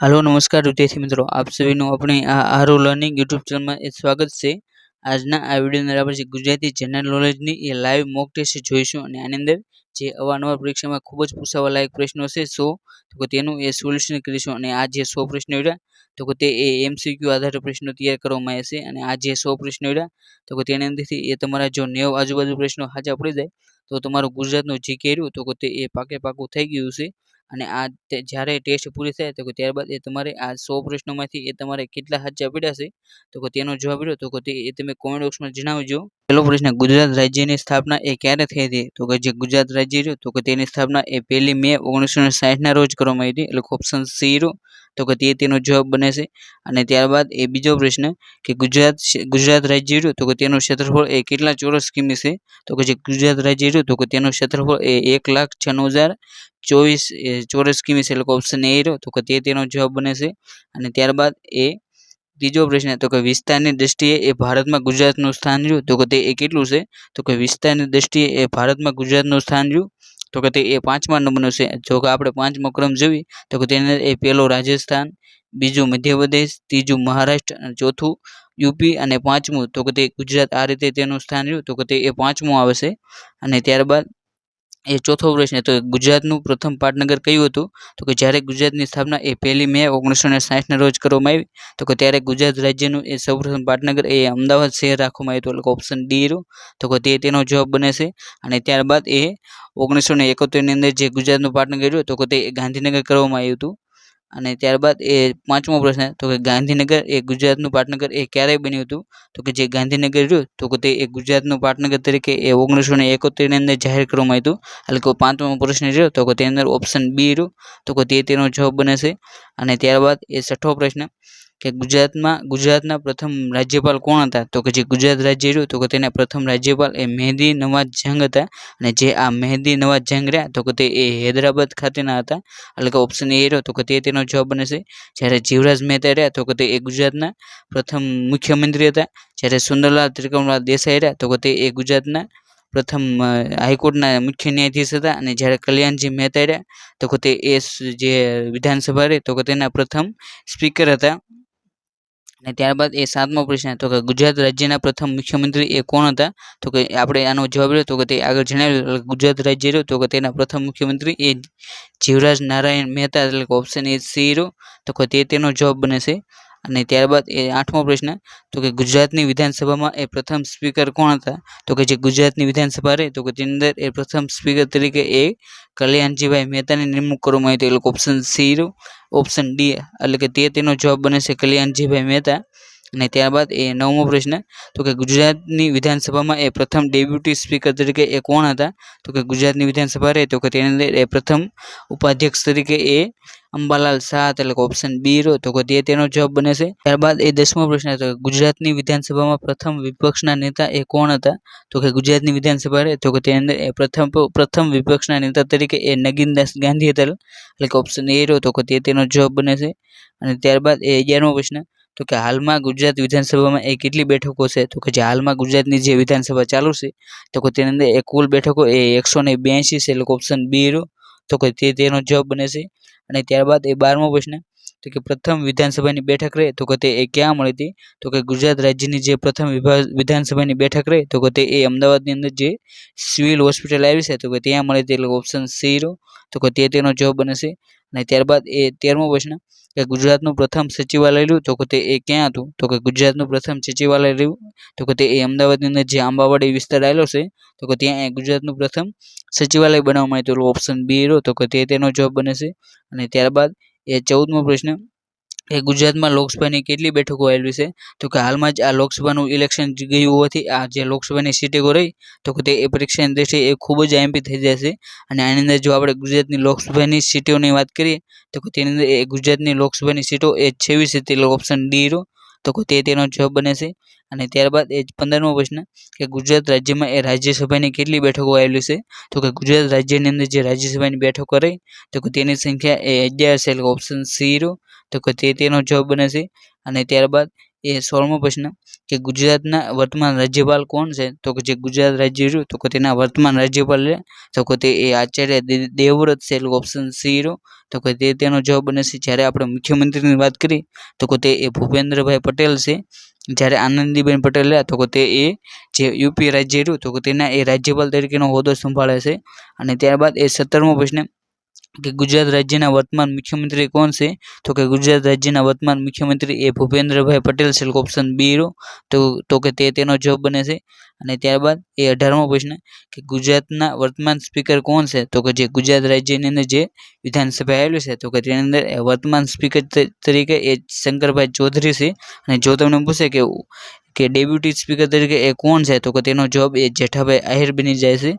Hello नमस्कार विद्यार्थी मित्रों आप सभी अपने आरो लर्निंग यूट्यूब चैनल में स्वागत है। આજના આ વિડિયોની અંદર આપણે ગુજરાતી જનરલ નોલેજની એ લાઈવ મોક ટેસ્ટ જોઈશું અને આની અંદર જે અવારનવાર પરીક્ષામાં ખૂબ જ પૂછાવા લાયક પ્રશ્નો છે 100 તો તેનું એ સોલ્યુશન કરીશું અને આ જે 100 પ્રશ્નો રહ્યા તો તે એમસીક્યુ આધારિત પ્રશ્નો તૈયાર કરવામાં આવ્યા છે અને આ જે 100 પ્રશ્નો રહ્યા તો તેની અંદરથી એ તમારા જો 90 આજુબાજુ પ્રશ્નો સાચા પડી જાય તો તમારું ગુજરાતનું જીકે રહ્યું તો તે એ પાકું થઈ ગયું છે। અને આ જ્યારે ટેસ્ટ પૂરી થાય તો ત્યારબાદ એ તમારે આ 100 પ્રશ્નોમાંથી એ તમારે કેટલા સાચા પડ્યા છે તો તેનો જવાબ રહ્યો તો તે તમે કોમેન્ટ બોક્સમાં જણાવજો। પહેલો પ્રશ્ન ગુજરાત રાજ્યની સ્થાપના એ ક્યારે થઈ હતી તો કે જે ગુજરાત રાજ્ય રહ્યું તો તેની સ્થાપના એ 1 મે 1960 ના રોજ કરવામાં આવી હતી એટલે ઓપ્શન સી રહ્યો તો કે તેનો જવાબ બને છે। અને ત્યારબાદ એ બીજો પ્રશ્ન કે ગુજરાત રાજ્ય રહ્યું તો તેનું ક્ષેત્રફળ એ કેટલા ચોરસ કિમી છે તો કે જે ગુજરાત રાજ્ય રહ્યું તો તેનું ક્ષેત્રફળ એ 1,96,024 ચોરસ કિમી છે એટલે ઓપ્શન એ રહ્યો તો કે તેનો જવાબ બને છે। અને ત્યારબાદ એ ત્રીજો પ્રશ્ન તો કે વિસ્તારની દ્રષ્ટિએ એ ભારતમાં ગુજરાતનું સ્થાન રહ્યું તો કે તે કેટલું છે તો કે વિસ્તારની દ્રષ્ટિએ એ ભારતમાં ગુજરાતનું સ્થાન રહ્યું તો કે તે 5મા નંબરનું છે। જો કે આપણે 5મો ક્રમ જોઈએ તો કે તેની અંદર એ પહેલો રાજસ્થાન, બીજું મધ્યપ્રદેશ, ત્રીજું મહારાષ્ટ્ર અને ચોથું યુપી અને 5મું તો કે તે ગુજરાત આ રીતે તેનું સ્થાન રહ્યું તો કે તે 5મું આવે છે। અને ત્યારબાદ એ ચોથો પ્રશ્ન તો ગુજરાતનું પ્રથમ પાટનગર કયું હતું તો કે જ્યારે ગુજરાતની સ્થાપના એ 1 મે 1960 ના રોજ કરવામાં આવી તો કે ત્યારે ગુજરાત રાજ્યનું એ સૌપ્રથમ પાટનગર એ અમદાવાદ શહેર રાખવામાં આવ્યું હતું એટલે ઓપ્શન ડી રહ્યો તો કે તેનો જવાબ બને છે। અને ત્યારબાદ એ 1971 ની અંદર જે ગુજરાતનું પાટનગર રહ્યું તો કે તે ગાંધીનગર કરવામાં આવ્યું હતું। અને ત્યારબાદ એ 5મો પ્રશ્ન તો કે ગાંધીનગર એ ગુજરાતનું પાટનગર એ ક્યારે બન્યું હતું તો કે જે ગાંધીનગર રહ્યું તો કે તે ગુજરાતનું પાટનગર તરીકે એ 1971 ની અંદર જાહેર કરવામાં આવ્યું હતું એટલે કે 5મો પ્રશ્ન રહ્યો તો કે તેની અંદર ઓપ્શન બી રહ્યો તો કે તેનો જવાબ બને છે। અને ત્યારબાદ એ 6થો પ્રશ્ન કે ગુજરાતના પ્રથમ રાજ્યપાલ કોણ હતા તો કે જે ગુજરાત રાજ્ય રહ્યું તો કે તેના પ્રથમ રાજ્યપાલ એ મહેંદી નવાઝ જંગ હતા અને જે આ મહેંદી નવાઝ જંગ રહ્યા તો કે તે હૈદરાબાદ ખાતેના હતા એટલે કે ઓપ્શન એ રહ્યો તો કે તેનો જવાબ બને છે। જ્યારે જીવરાજ મહેતા રહ્યા તો કે તે ગુજરાતના પ્રથમ મુખ્યમંત્રી હતા। જ્યારે સુંદરલાલ ત્રિકમલાલ દેસાઈ રહ્યા તો કે તે ગુજરાતના પ્રથમ હાઈકોર્ટના મુખ્ય ન્યાયાધીશ હતા। અને જ્યારે કલ્યાણજી મહેતા રહ્યા તો કે તે જે વિધાનસભા રહી તો કે તેના પ્રથમ સ્પીકર હતા। અને ત્યારબાદ એ 7મો પ્રશ્ન તો કે ગુજરાત રાજ્યના પ્રથમ મુખ્યમંત્રી એ કોણ હતા તો કે આપણે આનો જવાબ રહ્યો તો કે તે આગળ જણાવ્યું ગુજરાત રાજ્ય રહ્યું તો કે તેના પ્રથમ મુખ્યમંત્રી એ જીવરાજ નારાયણ મહેતા એટલે ઓપ્શન એ સી રહ્યો તો કે તેનો જવાબ બને છે। અને ત્યારબાદ એ 8મો પ્રશ્ન તો કે ગુજરાતની વિધાનસભામાં એ પ્રથમ સ્પીકર કોણ હતા તો કે જે ગુજરાતની વિધાનસભા રહી તો કે તેની અંદર એ પ્રથમ સ્પીકર તરીકે એ કલ્યાણજીભાઈ મહેતાની નિમણૂક કરવામાં આવી હતી એટલે ઓપ્શન સી રહ્યો ઓપ્શન ડી એટલે કે તેનો જવાબ બને છે કલ્યાણજીભાઈ મહેતા। અને ત્યારબાદ એ 9મો પ્રશ્ન તો કે ગુજરાતની વિધાનસભામાં એ પ્રથમ ડેપ્યુટી સ્પીકર તરીકે એ કોણ હતા તો કે ગુજરાતની વિધાનસભા રહી તો કે તેની અંદર એ પ્રથમ ઉપાધ્યક્ષ તરીકે એ અંબાલાલ શાહ એટલે ઓપ્શન બી રહ્યો તો કે તેનો જવાબ બને છે। ત્યારબાદ એ 10મો પ્રશ્ન તો ગુજરાતની વિધાનસભામાં પ્રથમ વિપક્ષના નેતા એ કોણ હતા તો કે ગુજરાતની વિધાનસભા રહી તો કે તેની અંદર એ પ્રથમ વિપક્ષના નેતા તરીકે એ નગીનદાસ ગાંધી હતા એટલે કે ઓપ્શન એ રહ્યો તો કે તેનો જવાબ બને છે। અને ત્યારબાદ એ 11મો પ્રશ્ન તો કે હાલમાં ગુજરાત વિધાનસભામાં એ કેટલી બેઠકો છે તો કે જે હાલમાં ગુજરાતની જે વિધાનસભા ચાલુ છે તો કે તેની અંદર એ કુલ બેઠકો એ 182 છે એટલે ઓપ્શન બી રહ્યો તો કે તેનો જવાબ બને છે। અને ત્યારબાદ એ 12મો પ્રશ્ન તો કે પ્રથમ વિધાનસભાની બેઠક રહે તો કે તે ક્યાં મળી હતી તો કે ગુજરાત રાજ્યની જે પ્રથમ વિધાનસભાની બેઠક રહે તો કે તે અમદાવાદની અંદર જે સિવિલ હોસ્પિટલ આવી છે તો કે ત્યાં મળી હતી એટલે ઓપ્શન સી રહ્યો તો કે તેનો જવાબ બને છે। અને ત્યારબાદ એ 13મો પ્રશ્ન કે ગુજરાતનું પ્રથમ સચિવાલય રહ્યું તો કે તે ક્યાં હતું તો કે ગુજરાતનું પ્રથમ સચિવાલય રહ્યું તો કે તે અમદાવાદની અંદર જે આંબાવાડી વિસ્તાર આવેલો છે તો કે ત્યાં ગુજરાતનું પ્રથમ સચિવાલય બનાવવામાં આવ્યું હતું ઓપ્શન બી રહ્યો તો કે તેનો જવાબ બને છે। અને ત્યારબાદ એ 14મો પ્રશ્ન કે ગુજરાતમાં લોકસભાની કેટલી બેઠકો આવેલી છે તો કે હાલમાં જ આ લોકસભાનું ઇલેક્શન ગયું હોવાથી આ જે લોકસભાની સીટો રહી તો કે તે પરીક્ષાની દ્રષ્ટિએ એ ખૂબ જ આઈએમપી થઈ જશે। અને આની અંદર જો આપણે ગુજરાતની લોકસભાની સીટોની વાત કરીએ તો કે તેની અંદર એ ગુજરાતની લોકસભાની સીટો એ 26 હતી એટલે ઓપ્શન ડી રહ્યો તો કે તેનો જવાબ બને છે। અને ત્યારબાદ એ 15મો પ્રશ્ન કે ગુજરાત રાજ્યમાં એ રાજ્યસભાની કેટલી બેઠકો આવેલી છે તો કે ગુજરાત રાજ્યની અંદર જે રાજ્યસભાની બેઠકો રહી તો કે તેની સંખ્યા એ 11 છે એટલે ઓપ્શન સી રહ્યો તો કે તેનો જવાબ બને છે। અને ત્યારબાદ એ 16મો પ્રશ્ન કે ગુજરાતના વર્તમાન રાજ્યપાલ કોણ છે? તો કે જે ગુજરાત રાજ્ય રહ્યું તો કે તેના વર્તમાન રાજ્યપાલ છે તો કે તે એ આચાર્ય દેવવ્રત છે, એટલે ઓપ્શન સી રહ્યો તો કે તેનો જવાબ બને છે. જ્યારે આપણે મુખ્યમંત્રીની વાત કરીએ તો કે તે એ ભૂપેન્દ્રભાઈ પટેલ છે. જ્યારે આનંદીબેન પટેલ રહ્યા તો કે તે એ જે યુપી રાજ્ય રહ્યું તો કે તેના એ રાજ્યપાલ તરીકેનો હોદ્દો સંભાળે છે. અને ત્યારબાદ એ 17મો પ્રશ્ન કે ગુજરાત રાજ્યના વર્તમાન મુખ્યમંત્રી કોણ છે? તો કે ગુજરાત રાજ્યના વર્તમાન મુખ્યમંત્રી એ ભૂપેન્દ્રભાઈ પટેલ છે, ઓપ્શન બી રહ્યો તો કે તેનો જવાબ બને છે. અને ત્યારબાદ એ 18મો પ્રશ્ન કે ગુજરાતના વર્તમાન સ્પીકર કોણ છે? તો કે જે ગુજરાત રાજ્યની અંદર જે વિધાનસભા આવેલું છે તો કે તેની અંદર વર્તમાન સ્પીકર તરીકે એ શંકરભાઈ ચૌધરી છે. અને જો તમને પૂછે કે ડેપ્યુટી સ્પીકર તરીકે એ કોણ છે? તો કે તેનો જવાબ એ જેઠાભાઈ આહિર બની જાય છે.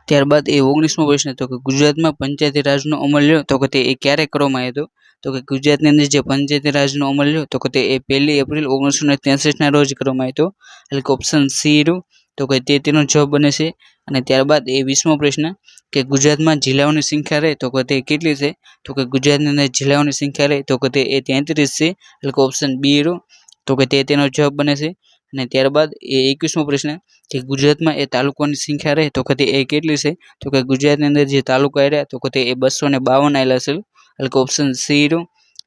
ત્યારબાદ એ 19મો પ્રશ્ન તો કે ગુજરાતમાં પંચાયતી રાજનો અમલ લ્યો તો કે તે એ ક્યારે કરવામાં આવ્યો હતો? તો કે ગુજરાતની અંદર જે પંચાયતી રાજનો અમલ લ્યો તો કે તે એ 1 એપ્રિલ 1963ના રોજ કરવામાં આવ્યો હતો, એટલે કે ઓપ્શન સી રહ્યું તો કે તેનો જવાબ બને છે. અને ત્યારબાદ એ 20મો પ્રશ્ન કે ગુજરાતમાં જિલ્લાઓની સંખ્યા રહે તો કે તે કેટલી છે? તો કે ગુજરાતની અંદર જિલ્લાઓની સંખ્યા રહે તો કે તે એ 33 છે, એટલે કે ઓપ્શન બી રહ્યું તો કે તેનો જવાબ બને છે. અને ત્યારબાદ એ 21મો પ્રશ્ન કે ગુજરાતમાં એ તાલુકાની સંખ્યા રહે તો કે તે એ કેટલી છે? તો કે ગુજરાતની અંદર જે તાલુકા રહ્યા તો કે તે એ 252 આવેલા છે, એટલે કે ઓપ્શન સી રહ્યું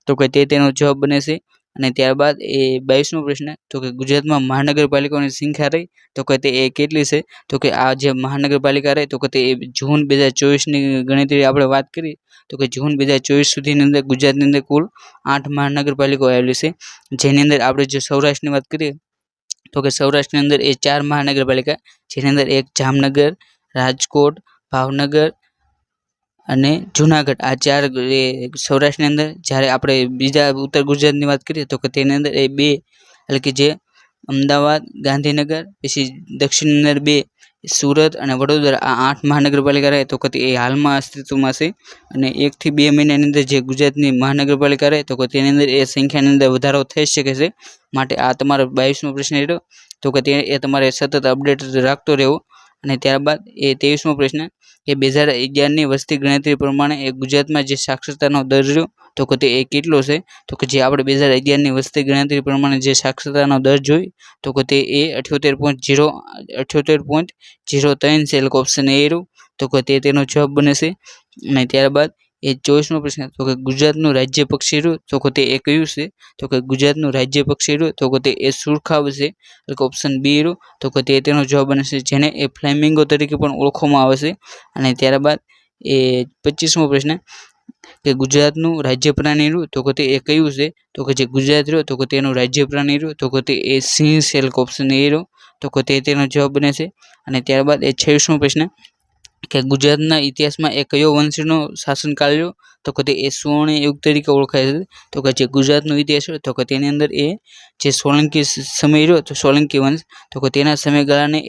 તો કે તેનો જવાબ બને છે. અને ત્યારબાદ એ 22મો પ્રશ્ન તો કે ગુજરાતમાં મહાનગરપાલિકાઓની સંખ્યા રહી તો કે તે એ કેટલી છે? તો કે આ જે મહાનગરપાલિકા રહી તો કે તે જૂન 2024ની ગણતરી આપણે વાત કરીએ તો કે જૂન 2024 સુધીની અંદર ગુજરાતની અંદર કુલ 8 મહાનગરપાલિકાઓ આવેલી છે. જેની અંદર આપણે જો સૌરાષ્ટ્રની વાત કરીએ તો કે સૌરાષ્ટ્રની અંદર એ 4 મહાનગરપાલિકા, જેની અંદર એક જામનગર, રાજકોટ, ભાવનગર અને જુનાગઢ, આ 4 સૌરાષ્ટ્રની અંદર. જ્યારે આપણે બીજા ઉત્તર ગુજરાતની વાત કરીએ તો કે તેની અંદર એ 2, એટલે કે જે અમદાવાદ, ગાંધીનગર, પછી દક્ષિણની અંદર 2 સુરત અને વડોદરા, આ 8 મહાનગરપાલિકા રહે તો કે એ હાલમાં અસ્તિત્વમાં છે. અને 1 થી 2 મહિનાની અંદર જે ગુજરાતની મહાનગરપાલિકા રહે તો કે તેની અંદર એ સંખ્યાની અંદર વધારો થઈ શકે છે. માટે આ તમારો 22મો પ્રશ્ન રહ્યો તો કે એ તમારે સતત અપડેટ રાખતો રહેવો. અને ત્યારબાદ એ 23મો પ્રશ્ન કે 2011ની વસ્તી ગણતરી પ્રમાણે એ ગુજરાતમાં જે સાક્ષરતાનો દર રહ્યો તો કે તે એ કેટલો છે? તો કે જે આપણે 2011ની વસ્તી ગણતરી પ્રમાણે જે સાક્ષરતાનો દર જોઈ તો કે તે એ 78.03 છે, એટલે ઓપ્શન એ રહ્યું તો કે તેનો જવાબ બને છે. અને ત્યારબાદ એ 24મો પ્રશ્ન તો કે ગુજરાતનું રાજ્ય પક્ષી રહ્યું તો કે તે એ કયું છે? તો કે ગુજરાતનું રાજ્ય પક્ષી રહ્યું તો કે તે એ સુરખાબ છે, એટલે કે ઓપ્શન બી રહ્યું તો કે તેનો જવાબ બને છે, જેને એ ફ્લેમિંગો તરીકે પણ ઓળખવામાં આવે છે. અને ત્યારબાદ એ 25મો પ્રશ્ન કે ગુજરાતનું રાજ્ય પ્રાણી રહ્યું તો કે તે એ કયું છે? તો કે જે ગુજરાત રહ્યું તો કે તેનું રાજ્ય પ્રાણી રહ્યું તો કે તે એ સિંહ છે, એટલે ઓપ્શન એ રહ્યું તો કે તેનો જવાબ બને છે. અને ત્યારબાદ એ 26મો પ્રશ્ન કે ગુજરાતના ઇતિહાસમાં એ કયો વંશનો શાસનકાળ રહ્યો તો કે તે એ સુવર્ણ યુગ તરીકે ઓળખાય છે. તો કે જે ગુજરાતનો ઇતિહાસ હોય તો કે તેની અંદર એ જે સોલંકી સમય રહ્યો તો સોલંકી વંશ તો કે તેના સમયગાળાને એ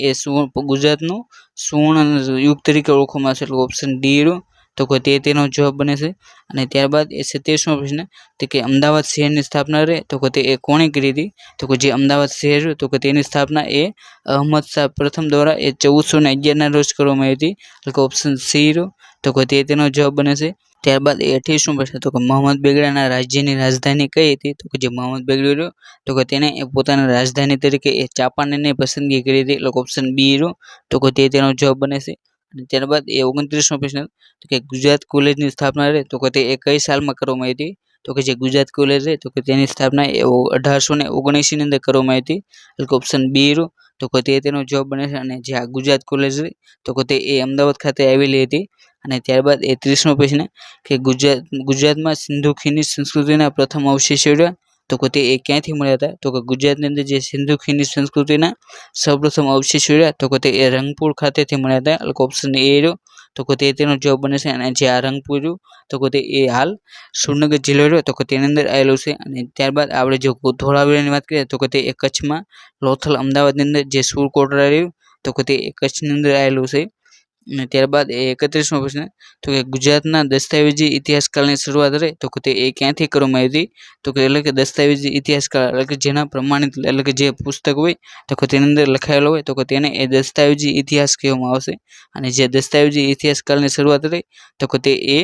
ગુજરાતનું સુવર્ણ યુગ તરીકે ઓળખવામાં આવે છે, એટલે ઓપ્શન ડી રહ્યો તો કે તેનો જવાબ બને છે. અને ત્યારબાદ એ 27મો પ્રશ્ન તો કે અમદાવાદ શહેરની સ્થાપના રહે તો કે તે એ કોણે કરી હતી? તો કે જે અમદાવાદ શહેર રહ્યું તો કે તેની સ્થાપના એ અહમદ શાહ પ્રથમ દ્વારા એ 1411ના રોજ કરવામાં આવી હતી, એટલે ઓપ્શન સી રહ્યો તો કે તેનો જવાબ બને છે. ત્યારબાદ એ 28મો પ્રશ્ન તો કે મોહમ્મદ બેગડાના રાજ્યની રાજધાની કઈ હતી? તો કે જે મોહમ્મદ બેગડો રહ્યો તો કે તેને પોતાની રાજધાની તરીકે એ ચાંપાનેરની પસંદગી કરી હતી, એટલે ઓપ્શન બી રહ્યો તો કે તેનો જવાબ બને છે. અને ત્યારબાદ એ 29મો પ્રશ્ન તો કે ગુજરાત કોલેજની સ્થાપના રહે તો કે તે એ કઈ સાલમાં કરવામાં આવી હતી? તો કે જે ગુજરાત કોલેજ રહે તો કે તેની સ્થાપના 1879ની અંદર કરવામાં આવી હતી, એટલે ઓપ્શન બી રહ્યો તો કે તેનો જવાબ બને છે. અને જે આ ગુજરાત કોલેજ રહી તો કે તે એ અમદાવાદ ખાતે આવેલી હતી. અને ત્યારબાદ એ 30મો પ્રશ્ન કે ગુજરાતમાં સિંધુ ખીણની સંસ્કૃતિના પ્રથમ અવશેષો રહ્યા તો કે તે એ ક્યાંથી મળ્યા હતા? તો કે ગુજરાતની અંદર જે સિંધુ ખીણની સંસ્કૃતિના સૌપ્રથમ અવશેષો રહ્યા તો કે તે એ રંગપુર ખાતેથી મળ્યા હતા, એટલે ઓપ્શન એ રહ્યો તો કે તેનો જવાબ બને છે. અને જે આ રંગપુર રહ્યું તો કે તે એ હાલ સુરનગર જિલ્લો રહ્યો તો કે તેની અંદર આવેલું છે. અને ત્યારબાદ આપણે જો ધોળાવીરાની વાત કરીએ તો કે તે એ કચ્છમાં લોથલ અમદાવાદની અંદર જે સુરકોટડા રહ્યું તો કે તે કચ્છની અંદર આવેલું છે. અને ત્યારબાદ એ 31મો પ્રશ્ન તો કે ગુજરાતના દસ્તાવેજી ઇતિહાસકાળની શરૂઆત રહે તો કે તે એ ક્યાંથી કરવામાં આવી હતી? તો કે એટલે કે દસ્તાવેજી ઇતિહાસકાળ એટલે કે જેના પ્રમાણિત એટલે કે જે પુસ્તક હોય તો કે તેની અંદર લખાયેલો હોય તો કે તેને એ દસ્તાવેજી ઇતિહાસ કહેવામાં આવશે. અને જે દસ્તાવેજી ઇતિહાસકાળની શરૂઆત રહી તો કે તે એ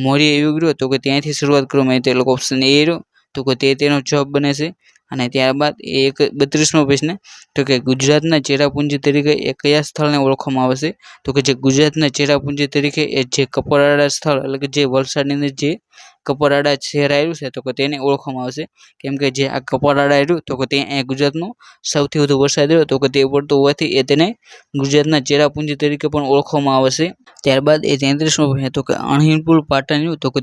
મૌર્ય યુગ રહ્યો તો કે ત્યાંથી શરૂઆત કરવામાં આવી હતી, એટલે ઓપ્શન એ રહ્યો તો કે તેનો જવાબ બને છે. અને ત્યારબાદ એ 32મો પ્રશ્ન તો કે ગુજરાતના ચેરાપુંજી તરીકે એ કયા સ્થળને ઓળખવામાં આવે છે? તો કે જે ગુજરાતના ચેરાપુંજી તરીકે એ જે કપરાડા સ્થળ એટલે કે જે વલસાડની અંદર જે કપરાડા શહેર આવ્યું છે તો કે તેને ઓળખવામાં આવશે. કેમ કે જે આ કપરાડા આવ્યું તો કે ત્યાં ગુજરાતનું સૌથી વધુ વરસાદ રહ્યો તો કે તે પડતો હોવાથી એ તેને ગુજરાતના ચેરાપુંજી તરીકે પણ ઓળખવામાં આવે છે. ત્યારબાદ એ 33મો પ્રશ્ન તો કે અણહિલપુર પાટણ રહ્યું તો કે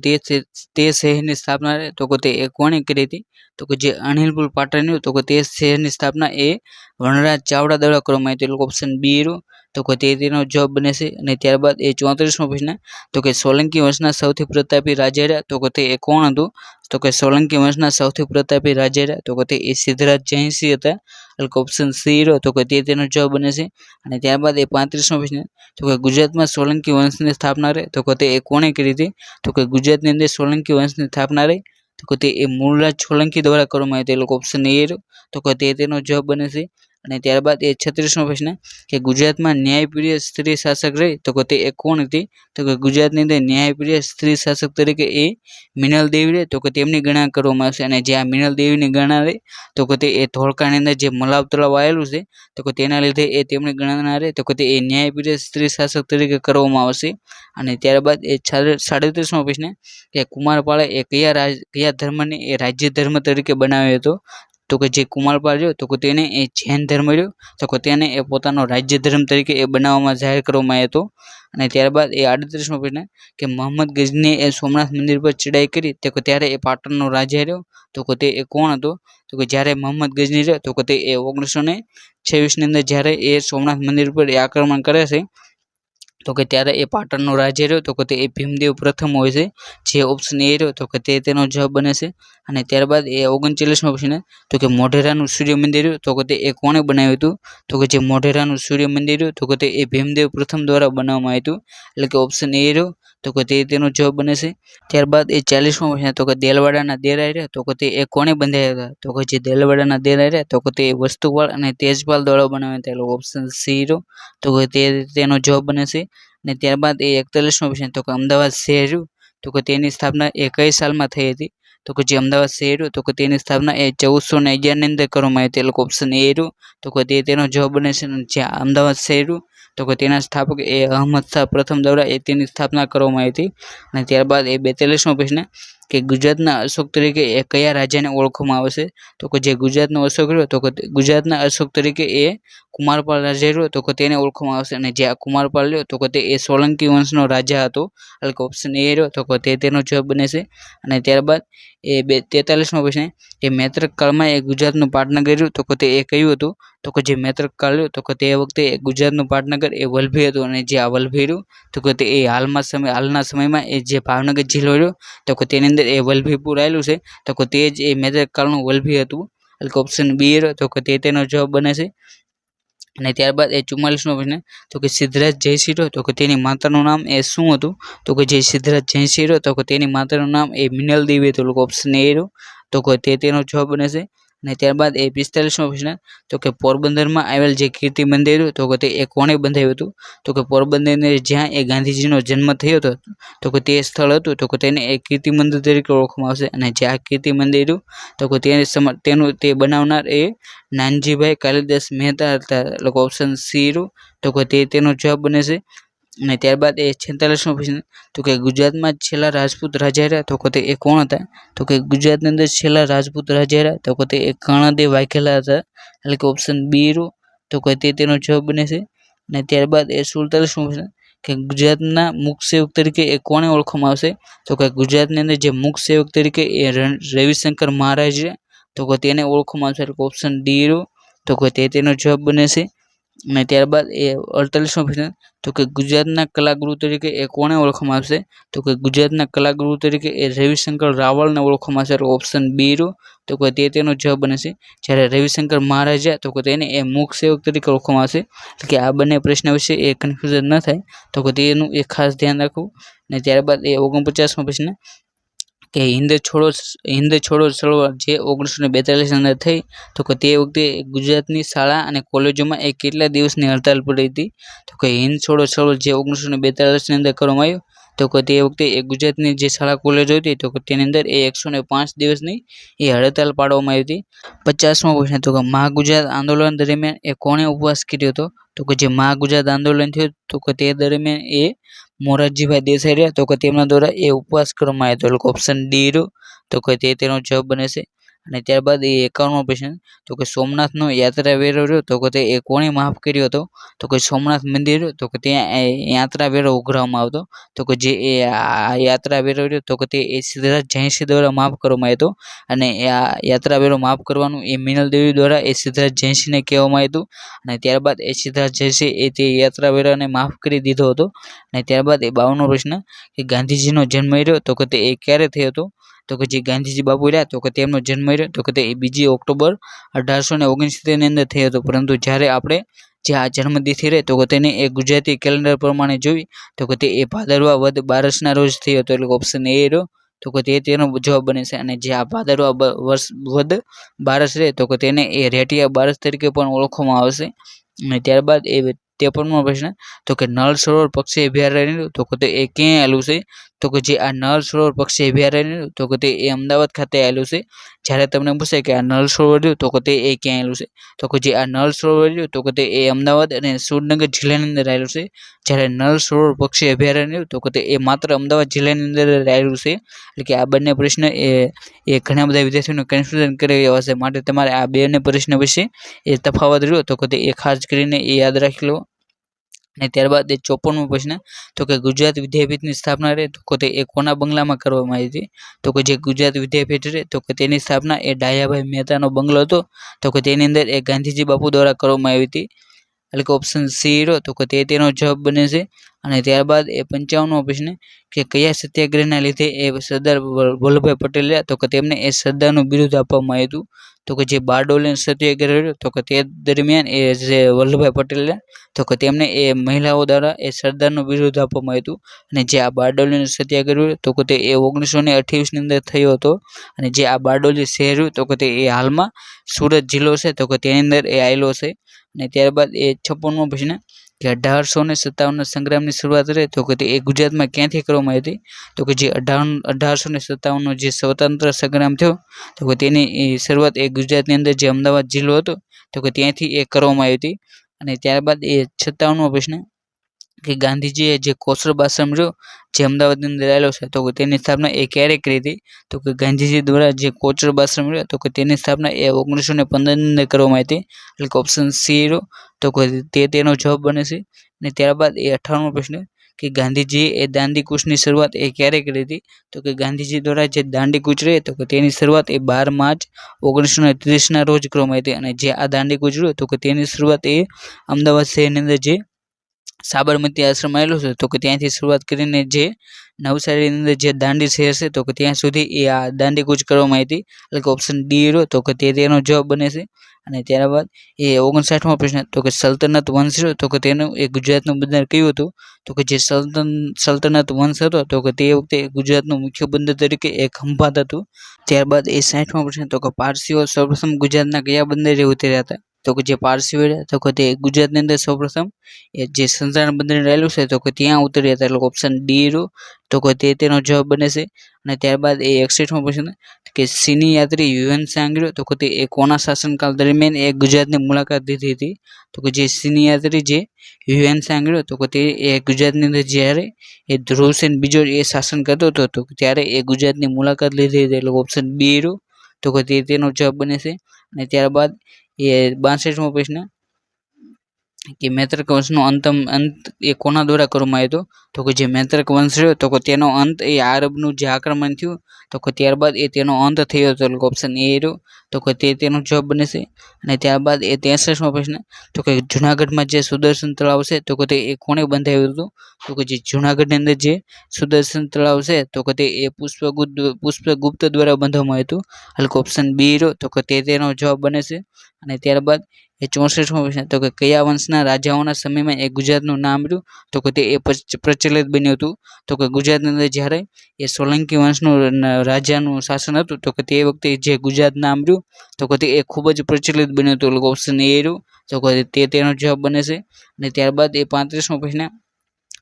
તે શહેરની સ્થાપના તો કે તે કોણે કરી હતી? તો કે જે અણહિલપુર પાટણ રહ્યું તો કે તે શહેરની સ્થાપના એ વનરાજ ચાવડા દ્વારા કરવામાં આવી હતી. ઓપ્શન બી રહ્યું તો કે તેનો જવાબ બને છે. અને ત્યારબાદ એ 34મો પ્રશ્ન તો કે સોલંકી વંશના સૌથી પ્રતાપી રાજા રહ્યા તો કે તે કોણ હતું? તો કે સોલંકી વંશના સૌથી પ્રતાપી રાજા રહ્યા તો કે તે સિદ્ધરાજ જયસિંહ હતા. એટલે ઓપ્શન સી રહ્યો તો કે તેનો જવાબ બને છે. અને ત્યારબાદ એ 35મો પ્રશ્ન તો કે ગુજરાતમાં સોલંકી વંશની સ્થાપના રહે તો કે તે કોણે કરી હતી? તો કે ગુજરાતની અંદર સોલંકી વંશની સ્થાપના રહી તો કે તે મૂળરાજ સોલંકી દ્વારા કરવામાં આવી હતી. એટલે ઓપ્શન એ રહ્યો તો કે તેનો જવાબ બને છે. અને ત્યારબાદ એ 36મો પ્રશ્ન કે ગુજરાતમાં ન્યાયપ્રિય સ્ત્રી શાસક રહી તો કે તે કોણ હતી? તો કે ગુજરાતની અંદર ન્યાયપ્રિય સ્ત્રી શાસક તરીકે એ મિનલ દેવી રહે તો કે તેમની ગણના કરવામાં આવશે. અને જે આ મિનલ દેવીની ગણના રહે તો કે તે ધોળકાની અંદર જે મલાવ તળાવ આવેલું છે તો કે તેના લીધે એ તેમની ગણના રહે તો કે તે ન્યાયપ્રિય સ્ત્રી શાસક તરીકે કરવામાં આવશે. અને ત્યારબાદ એ 37મો પ્રશ્ન કે કુમારપાળે એ કયા ધર્મને એ રાજ્ય ધર્મ તરીકે બનાવ્યો હતો? તો કે જે કુમારપાળ રહ્યો તો કે તેને એ જૈન ધર્મ રહ્યો તો કે તેને એ પોતાનો રાજ્ય ધર્મ તરીકે એ બનાવવામાં જાહેર કરવામાં આવ્યો હતો. અને ત્યારબાદ એ 38મો પ્રશ્ન કે મોહમ્મદ ગઝનીએ એ સોમનાથ મંદિર પર ચડાઈ કરી તો કે ત્યારે એ પાટણનો રાજા રહ્યો તો કે તે કોણ હતો? તો કે જ્યારે મોહમ્મદ ગઝની રહ્યો તો કે તે 1926ની અંદર જ્યારે એ સોમનાથ મંદિર પર એ આક્રમણ કરે છે તો કે ત્યારે એ પાટણનો રાજા રહ્યો તો કે તે ભીમદેવ પ્રથમ હોય છે. જે ઓપ્શન એ રહ્યો તો કે તેનો જવાબ બને છે. અને ત્યારબાદ એ 39મો પ્રશ્ન તો કે મોઢેરાનું સૂર્ય મંદિર રહ્યું તો કે તે કોણે બનાવ્યું હતું? તો કે જે મોઢેરાનું સૂર્ય મંદિર રહ્યું તો કે તે ભીમદેવ પ્રથમ દ્વારા બનાવવામાં આવ્યું હતું. એટલે કે ઓપ્શન એ રહ્યો તો કે તેનો જવાબ બને છે. ત્યારબાદ એ 40મો પ્રશ્ન તો કે દેલવાડાના દેરાય રહ્યા તો કે તે કોણે બંધાયા હતા? તો કે જે દેલવાડાના દેરાય રહ્યા તો કે તે વસ્તુપાલ અને તેજપાલ દ્વારા બનાવ્યા હતા. એટલે ઓપ્શન સી રહ્યો તો કે તેનો જવાબ બને છે. અને ત્યારબાદ એ 41મો પ્રશ્ન તો કે અમદાવાદ શહેર તો કે તેની સ્થાપના એ કઈ સાલમાં થઈ હતી? તો કે જે અમદાવાદ શહેર તો કે તેની સ્થાપના એ 1411ની અંદર કરવામાં આવી હતી. એટલે ઓપ્શન એ રહ્યું તો કે તેનો જવાબ બને છે. જે અમદાવાદ શહેર તો કે તેના સ્થાપક એ અહમદ શાહ પ્રથમ દ્વારા તેની સ્થાપના કરવામાં આવી હતી. અને ત્યારબાદ એ 42મો પ્રશ્ન કે ગુજરાતના અશોક તરીકે એ કયા રાજાને ઓળખવામાં આવે છે? તો કે જે ગુજરાતનો અશોક રહ્યો તો કે ગુજરાતના અશોક તરીકે એ કુમારપાળ રાજા રહ્યો તો કે તેને ઓળખવામાં આવશે. અને જે આ કુમારપાળ રહ્યો તો કે તે સોલંકી વંશનો રાજા હતો. એટલે કે ઓપ્શન એ રહ્યો તો કે તેનો જવાબ બને છે. અને ત્યારબાદ એ 43મો પ્રશ્ન કે મૈત્રક કાળમાં એ ગુજરાતનું પાટનગર રહ્યું તો કે તે કયું હતું? તો કે જે મૈત્રક કાળ રહ્યો તો કે તે વખતે ગુજરાતનું પાટનગર એ વલભી હતું. અને જે આ વલભી રહ્યું તો કે તે હાલના સમયમાં એ જે ભાવનગર જિલ્લો રહ્યો તો કે તેની અંદર એ વલભીપુર આવેલું છે તો કે તે જ એ મૈત્રક કાળનું વલભી હતું. એટલે કે ઓપ્શન બી રહ્યો તો કે તેનો જવાબ બને છે. અને ત્યારબાદ એ 44મો પ્રશ્ન તો કે સિદ્ધરાજ જયસિંહ રહ્યો તો કે તેની માતાનું નામ એ શું હતું? તો કે જે સિદ્ધરાજ જયસિંહ રહ્યો તો કે તેની માતાનું નામ એ મિનલ દેવી હતું. ઓપ્શન એ રહ્યો તો કે તેનો જવાબ બને છે. અને ત્યારબાદ એ 45મો પ્રશ્ન તો કે પોરબંદરમાં આવેલ જે કીર્તિ મંદિર તો કે તે કોણે બંધાવ્યું હતું? તો કે પોરબંદરની જ્યાં એ ગાંધીજીનો જન્મ થયો હતો તો કે તે સ્થળ હતું તો કે તેને એ કીર્તિ મંદિર તરીકે ઓળખવામાં આવશે. અને જે આ કીર્તિ મંદિર તો કે તેનું તે બનાવનાર એ નાનજીભાઈ કાલિદાસ મહેતા હતા. એટલે ઓપ્શન સી રહ્યું તો કે તેનો જવાબ બને છે. અને ત્યારબાદ એ 46મો પ્રશ્ન તો કે ગુજરાતમાં છેલ્લા રાજપૂત રાજા રહ્યા તો કે તે કોણ હતા? તો કે ગુજરાતની અંદર છેલ્લા રાજપૂત રાજા રહ્યા તો કે તે કર્ણદેવ વાઘેલા હતા. એટલે કે ઓપ્શન બી રહ્યું તો કે તેનો જવાબ બને છે. અને ત્યારબાદ એ 47મો પ્રશ્ન કે ગુજરાતના મુખ્ય સેવક તરીકે એ કોણે ઓળખવામાં આવશે? તો કે ગુજરાતની અંદર જે મુખ્ય સેવક તરીકે એ રવિશંકર મહારાજ તો કે તેને ઓળખવામાં આવશે. એટલે ઓપ્શન ડી રહ્યું તો કે તેનો જવાબ બને છે. અને ત્યારબાદ એ 48મો પ્રશ્ન તો કે ગુજરાતના કલાગુરુ તરીકે એ કોણે ઓળખવામાં આવશે? તો કે ગુજરાતના કલાગુરુ તરીકે એ રવિશંકર રાવળને ઓળખવામાં આવશે. ઓપ્શન બી રહ્યું તો કે તેનો જવાબ બને છે. જ્યારે રવિશંકર મહારાજા તો કે તેને એ મુખ્ય સેવક તરીકે ઓળખવામાં આવશે. એટલે કે આ બંને પ્રશ્ન વિશે એ કન્ફ્યુઝન ન થાય તો કે તેનું એ ખાસ ધ્યાન રાખવું. અને ત્યારબાદ એ 49મો પ્રશ્ન કે હિન્દ છોડો ચળવળ જે 1942ની અંદર થઈ તો કે તે વખતે ગુજરાતની શાળા અને કોલેજોમાં કેટલા દિવસની હડતાલ પડી હતી? તો કે હિન્દ છોડો ચળવળ જે 1942ની અંદર કરવામાં આવ્યું તો કે તે વખતે એ ગુજરાતની જે શાળા કોલેજો હતી તો કે તેની અંદર એ 105 દિવસની એ હડતાલ પાડવામાં આવી હતી. 50મો પ્રશ્ન તો કે મહાગુજરાત આંદોલન દરમિયાન એ કોણે ઉપવાસ કર્યો હતો? તો કે જે મહાગુજરાત આંદોલન થયું તો કે તે દરમિયાન એ મોરારજીભાઈ દેસાઈ રહ્યા તો કે તેમના દ્વારા એ ઉપવાસ કરવામાં આવ્યો હતો. એટલે ઓપ્શન ડી રહ્યો તો કે તેનો જવાબ બને છે. અને ત્યારબાદ એ 51મો પ્રશ્ન તો કે સોમનાથનો યાત્રા વેરો રહ્યો તો કે તે એ કોણે માફ કર્યો હતો? તો કે સોમનાથ મંદિર તો કે ત્યાં યાત્રા વેરો ઉઘરાવવામાં આવતો તો કે જે એ યાત્રા વેરો રહ્યો તો કે તે એ સિદ્ધરાજ જયસિંહ દ્વારા માફ કરવામાં આવ્યો હતો. અને આ યાત્રા વેરો માફ કરવાનું એ મિનલ દેવી દ્વારા એ સિદ્ધરાજ જયસિંહને કહેવામાં આવ્યું હતું. અને ત્યારબાદ એ સિદ્ધરાજ જયસિંહ એ તે યાત્રા વેરાને માફ કરી દીધો હતો. અને ત્યારબાદ એ 52મો પ્રશ્ન કે ગાંધીજીનો જન્મ રહ્યો તો કે તે એ ક્યારે થયો હતો? તો કે જે ગાંધીજી બાપુ રહ્યા તો કે તેમનો જન્મ રહ્યો તો કે તે 2 ઓક્ટોબર 1869 ની અંદર થયો હતો. પરંતુ જ્યારે આપણે જે આ જન્મતિથિ રહે તો કે તેને એ ગુજરાતી કેલેન્ડર પ્રમાણે જોઈ તો કે તે એ ભાદરવા વદ 12ના રોજ થયો હતો. એટલે ઓપ્શન એ રહ્યો તો કે તેનો જવાબ બને છે. અને જે આ ભાદરવા વદ 12 રહે તો કે તેને એ રેટિયા 12 તરીકે પણ ઓળખવામાં આવશે. અને ત્યારબાદ એ 53મો પ્રશ્ન તો કે નળ સરોવર પક્ષી અભયારણ્ય તો કે તે એ ક્યાં આવેલું છે? તો કે જે આ નળ સરોવર પક્ષી અભયારણ્ય તો કે તે એ અમદાવાદ ખાતે આવેલું છે. જ્યારે તમને પૂછે કે આ નળ સરોવર રહ્યું તો કે તે એ ક્યાં આવેલું છે? તો કે જે આ નળ સરોવર રહ્યું તો કે તે એ અમદાવાદ અને સુરનગર જિલ્લાની અંદર આવેલું છે. જ્યારે નળ સરોવર પક્ષી અભયારણ્ય તો કે તે એ માત્ર અમદાવાદ જિલ્લાની અંદર આવેલું છે. એટલે કે આ બંને પ્રશ્ન એ ઘણા બધા વિદ્યાર્થીઓને કન્ફ્યુઝન કરી રહ્યા હશે, માટે તમારે આ બંને પ્રશ્ન વિશે એ તફાવત રહ્યો તો કે તે એ ખાસ કરીને એ યાદ રાખી લો. અને ત્યારબાદ એ 54મો પ્રશ્ન તો કે ગુજરાત વિદ્યાપીઠની સ્થાપના રહે તો કે તે એ કોના બંગલામાં કરવામાં આવી હતી? તો કે જે ગુજરાત વિદ્યાપીઠ રહે તો કે તેની સ્થાપના એ ડાયાભાઈ મહેતાનો બંગલો હતો તો કે તેની અંદર એ ગાંધીજી બાપુ દ્વારા કરવામાં આવી હતી. એટલે કે ઓપ્શન સી રહ્યો તો કે તેનો જવાબ બને છે. અને ત્યારબાદ એ 55મો પ્રશ્ન કે કયા સત્યાગ્રહના લીધે એ સરદાર વલ્લભભાઈ પટેલ રહ્યા તો કે તેમને એ સરદારનું બિરુદ આપવામાં આવ્યું હતું? તો કે જે બારડોલી સત્યાગ્રહ રહ્યો તો કે તે દરમિયાન એ જે વલ્લભભાઈ પટેલ રહ્યા તો કે તેમને એ મહિલાઓ દ્વારા એ સરદારનું બિરુદ આપવામાં આવ્યું હતું. અને જે આ બારડોલી સત્યાગ્રહ તો કે તે એ 1928ની અંદર થયો હતો. અને જે આ બારડોલી શહેર તો કે તે એ હાલમાં સુરત જિલ્લો છે તો કે તેની અંદર એ આવેલો છે. અને ત્યારબાદ એ 56મો પ્રશ્ન કે 1857ના સંગ્રામની શરૂઆત રહે તો કે તે એ ગુજરાતમાં ક્યાંથી કરવામાં આવી હતી? તો કે જે 1857નો જે સ્વતંત્ર સંગ્રામ થયો તો કે તેની શરૂઆત એ ગુજરાતની અંદર જે અમદાવાદ જિલ્લો હતો તો કે ત્યાંથી એ કરવામાં આવી હતી. અને ત્યારબાદ એ 57મો પ્રશ્ન કે ગાંધીજીએ જે કોચરબ આશ્રમ રહ્યો જે અમદાવાદની અંદર આવેલો છે તો કે તેની સ્થાપના એ ક્યારે કરી હતી? તો કે ગાંધીજી દ્વારા જે કોચરબ આશ્રમ રહ્યો તો કે તેની સ્થાપના એ 1915ની અંદર કરવામાં આવી હતી. એટલે કે ઓપ્શન સી રહ્યો તો કે તેનો જવાબ બને છે. અને ત્યારબાદ એ 58મો પ્રશ્ન કે ગાંધીજીએ એ દાંડી કૂચની શરૂઆત એ ક્યારે કરી હતી? તો કે ગાંધીજી દ્વારા જે દાંડી કૂચ રહે તો કે તેની શરૂઆત એ 12 માર્ચ 1930ના રોજ કરવામાં આવી હતી. અને જે આ દાંડી કૂચ રહ્યો તો કે તેની શરૂઆત એ અમદાવાદ શહેરની અંદર જે સાબરમતી આશ્રમ આવેલો છે તો કે ત્યાંથી શરૂઆત કરીને જે નવસારીની અંદર જે દાંડી શહેર છે તો કે ત્યાં સુધી એ આ દાંડી કૂચ કરવામાં આવી હતી. એટલે કે ઓપ્શન ડી રહ્યો તો કે તેનો જવાબ બને છે. અને ત્યારબાદ એ 59મો પ્રશ્ન તો કે સલ્તનત વંશ રહ્યો તો કે તેનું એ ગુજરાતનું બંદર કયું હતું? તો કે જે સલ્તનત વંશ હતો તો કે તે વખતે ગુજરાતનું મુખ્ય બંદર તરીકે એ ખંભાત હતું. ત્યારબાદ એ 60મો પ્રશ્ન તો કે પારસીઓ સૌપ્રથમ ગુજરાતના કયા બંદરે ઉતર્યા હતા? તો કે જે પારસીઓ તો કે તે ગુજરાતની અંદર સૌપ્રથમ એ જે સંજાણ બંદર રહેલું છે તો કે ત્યાં ઉતર્યા હતા. એટલે ઓપ્શન ડી રહ્યો તો કે તેનો જવાબ બને છે. અને ત્યારબાદ એ 61મો પ્રશ્ન કે સિની યાત્રી યુએન સાંગ રહ્યો તો કે તે એ કોના શાસનકાળ દરમિયાન એ ગુજરાતની મુલાકાત લીધી હતી? તો કે જે સિની યાત્રી જે યુએન સાંગ રહ્યો તો કે તે એ ગુજરાતની અંદર જ્યારે એ ધ્રુવસેન બીજો એ શાસન કરતો હતો તો ત્યારે એ ગુજરાતની મુલાકાત લીધી હતી. એટલે ઓપ્શન બી રહ્યો તો કે તેનો જવાબ બને છે. અને ત્યારબાદ એ 62મો પ્રશ્ન કે મૈત્રક વંશનો અંત એ કોના દ્વારા કરવામાં આવ્યો હતો? તો કે જે મૈત્રક વંશ રહ્યો તો કે તેનો અંત એ આરબનું જે આક્રમણ થયું તો કે ત્યારબાદ એ તેનો અંત થયો હતો. એટલે ઓપ્શન એ રહ્યો તો કે તેનો જવાબ બને છે. અને ત્યારબાદ એ 63મો પ્રશ્ન તો કે જુનાગઢમાં જે સુદર્શન તળાવ છે તો કે તે એ કોણે બંધાવ્યું હતું? તો કે જે જુનાગઢની અંદર જે સુદર્શન તળાવ છે તો કે તે એ પુષ્પગુપ્ત દ્વારા બાંધવામાં આવ્યું હતું. એટલે ઓપ્શન બી રહ્યો તો કે તેનો જવાબ બને છે. અને ત્યારબાદ એ 64મો પ્રશ્ન તો કે કયા વંશના રાજાઓના સમયમાં એ ગુજરાતનું નામ રહ્યું તો કે તે એ પ્રચલિત બન્યું હતું? તો કે ગુજરાતની અંદર જ્યારે એ સોલંકી વંશનું રાજાનું શાસન હતું તો કે તે વખતે જે ગુજરાત નામ રહ્યું તો કે તે એ ખૂબ જ પ્રચલિત બન્યું હતું. એટલે ઓપ્શન એ રહ્યું તો કે તેનો જવાબ બને છે. અને ત્યારબાદ એ 35મો પ્રશ્ન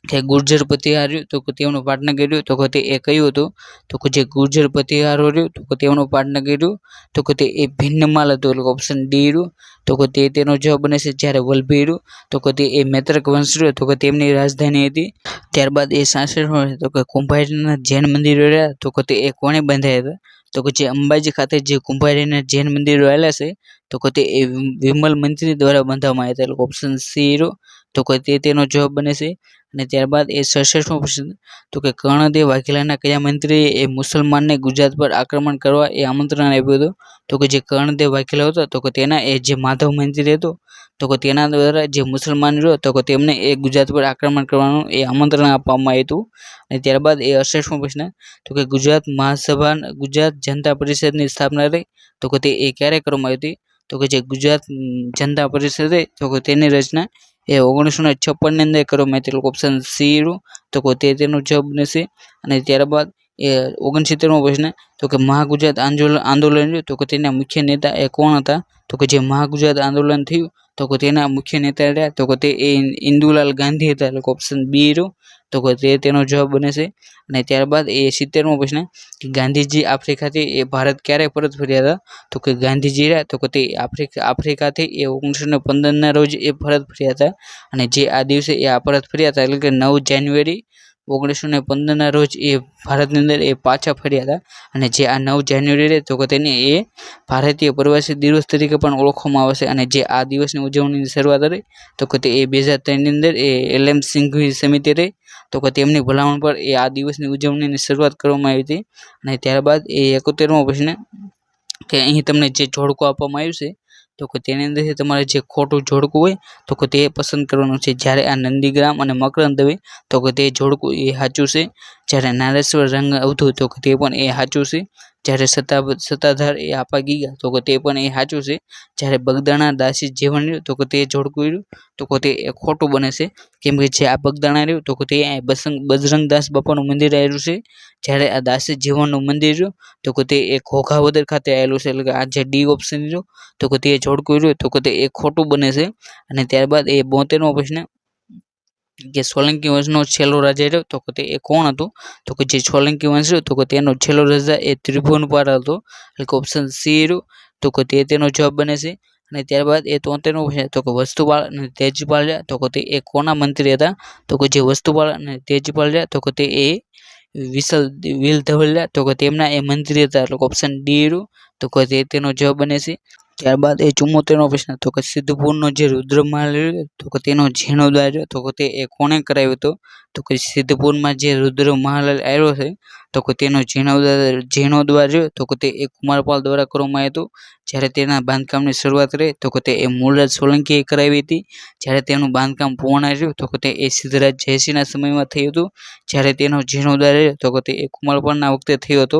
કે ગુર્જર પતિહાર રહ્યું તો કે તેમનું પાટનગર રહ્યું તો કે તે એ કયું હતું તો કે જે ગુર્જર પતિહારો રહ્યું તો કે તેમનું પાટનગર રહ્યું તો કે તે એ ભિન્નમાલ હતું એટલે ઓપ્શન ડી રહ્યું તો કે તેનો જવાબ બને છે. જ્યારે વલ્લભી રહ્યું તો કે તે એ મૈત્રક વંશ રહ્યો તો કે તેમની રાજધાની હતી. ત્યારબાદ એ 66 તો કે કુંભારીના જૈન મંદિરો રહ્યા તો કે તે એ કોણે બંધાયા હતા તો કે જે અંબાજી ખાતે જે કુંભારીના જૈન મંદિરો આવેલા છે તો કે તે એ વિમલ મંત્રી દ્વારા બંધાવવામાં આવ્યા હતા એટલે ઓપ્શન સી રહ્યો તો કે તેનો જવાબ બને છે. અને ત્યારબાદ એ 66મો પ્રશ્ન તો કે કર્ણદેવ વાઘેલાના કયા મંત્રીએ એ મુસલમાનને ગુજરાત પર આક્રમણ કરવા એ આમંત્રણ આપ્યું હતું તો કે જે કર્ણદેવ વાઘેલા હતો તો કે તેના એ જે માધવ મંત્રી હતો તો કે તેના દ્વારા જે મુસલમાન રહ્યો તો કે તેમને એ ગુજરાત પર આક્રમણ કરવાનું એ આમંત્રણ આપવામાં આવ્યું હતું. અને ત્યારબાદ એ 68મો પ્રશ્ન તો કે ગુજરાત મહાસભા ગુજરાત જનતા પરિષદની સ્થાપના થઈ તો કે તે એ ક્યારે કરવામાં આવી હતી તો કે જે ગુજરાત જનતા પરિષદ તો કે તેની રચના એ 1956 ની અંદર કરવામાં આવી હતી ઓપ્શન સી તો કે તેનો જવાબ બનશે. અને ત્યારબાદ એ 69મો પ્રશ્ન તો કે મહાગુજરાત આંદોલન તો કે તેના મુખ્ય નેતા એ કોણ હતા તો કે જે મહાગુજરાત આંદોલન થયું તો કે તેના મુખ્ય નેતા રહ્યા તો કે તે ઇન્દુલાલ ગાંધી હતા એટલે ઓપ્શન બી તો કે તેનો જવાબ બને છે. અને ત્યારબાદ એ 70મો પ્રશ્ન કે ગાંધીજી આફ્રિકાથી એ ભારત ક્યારે પરત ફર્યા હતા તો કે ગાંધીજી રહ્યા તો કે તે આફ્રિકાથી એ 1915ના રોજ એ પરત ફર્યા હતા. અને જે આ દિવસે એ પરત ફર્યા હતા એટલે કે 9 જાન્યુઆરી 1915ના રોજ એ ભારતની અંદર એ પાછા ફર્યા હતા. અને જે આ 9 જાન્યુઆરી તો કે તેને એ ભારતીય પ્રવાસી દિવસ તરીકે પણ ઓળખવામાં આવે છે. અને જે આ દિવસની ઉજવણીની શરૂઆત હતી તો કે તે 2003ની અંદર એ LM સિંઘવી સમિતિ રહી તો કે તેમની ભલામણ પર એ આ દિવસની ઉજવણીની શરૂઆત કરવામાં આવી હતી. અને ત્યારબાદ એ 71મો પ્રશ્ન કે અહીં તમને જે જોડકું આપવામાં આવ્યું છે તો કે તેની અંદરથી તમારે જે ખોટું જોડકું હોય તો કે તે પસંદ કરવાનું છે. જ્યારે આ નંદીગ્રામ અને મકરંદ દવે તો કે તે જોડકું એ સાચું છે. જ્યારે નારેશ્વર રંગ અવધૂત તો કે તે પણ એ સાચું છે. જ્યારે સત્તાધાર એ આપા ગીગા તો કે તે પણ એ સાચું છે. જ્યારે બગદાણા દાસી જીવન રહ્યું તો કે તે જોડકું રહ્યું તો કે તે ખોટું બને છે. કેમ કે જે આ બગદાણા રહ્યું તો કે તે બજરંગદાસ બાપાનું મંદિર આવેલું છે. જ્યારે આ દાસી જીવનનું મંદિર રહ્યું તો કે તે એક ઘોઘાવદર ખાતે આવેલું છે એટલે કે આ જે ડી ઓપ્શન રહ્યું તો કે તે જોડકું રહ્યું તો કે તે એ ખોટું બને છે. અને ત્યારબાદ એ 72મો પ્રશ્ન કે સોલંકી વંશનો છેલ્લો રાજા રહ્યો તો કે તે એ કોણ હતું તો કે જે સોલંકી વંશ રહ્યો તો કે તેનો છેલ્લો રાજા એ ત્રિભુવનપાળ હતો એટલે કે ઓપ્શન સી રહ્યું તો કે તેનો જવાબ બને છે. અને ત્યારબાદ એ 73મો પ્રશ્ન તો કે વસ્તુપાલ અને તેજપાલ રહ્યા તો કે તે એ કોના મંત્રી હતા તો કે જે વસ્તુપાલ અને તેજપાલ રહ્યા તો કે તે એ વિલ ધવલ તો કે તેમના એ મંત્રી હતા એટલે ઓપ્શન ડી રહ્યું તો કે તેનો જવાબ બને છે. ત્યારબાદ એ 74મો પ્રશ્ન તો કે સિદ્ધપુરનો જે રુદ્રમહાલ રહ્યો તો કે તેનો જીર્ણોદ્ધાર રહ્યો તો કે તે એ કોણે કરાવ્યો હતો તો કે સિદ્ધપુરમાં જે રુદ્રમહાલ આવ્યો છે તો કે તેનો જીર્ણોદ્ધાર રહ્યો તો કે તે એ કુમારપાલ દ્વારા કરવામાં આવ્યો હતો. જ્યારે તેના બાંધકામની શરૂઆત રહી તો કે તે એ મૂળરાજ સોલંકીએ કરાવી હતી. જ્યારે તેનું બાંધકામ પૂર્ણ રહ્યું તો કે તે એ સિદ્ધરાજ જયસિંહના સમયમાં થયું હતું. જ્યારે તેનો જીર્ણોદ્ધાર રહ્યો તો કે તે એ કુમારપાળના વખતે થયો હતો.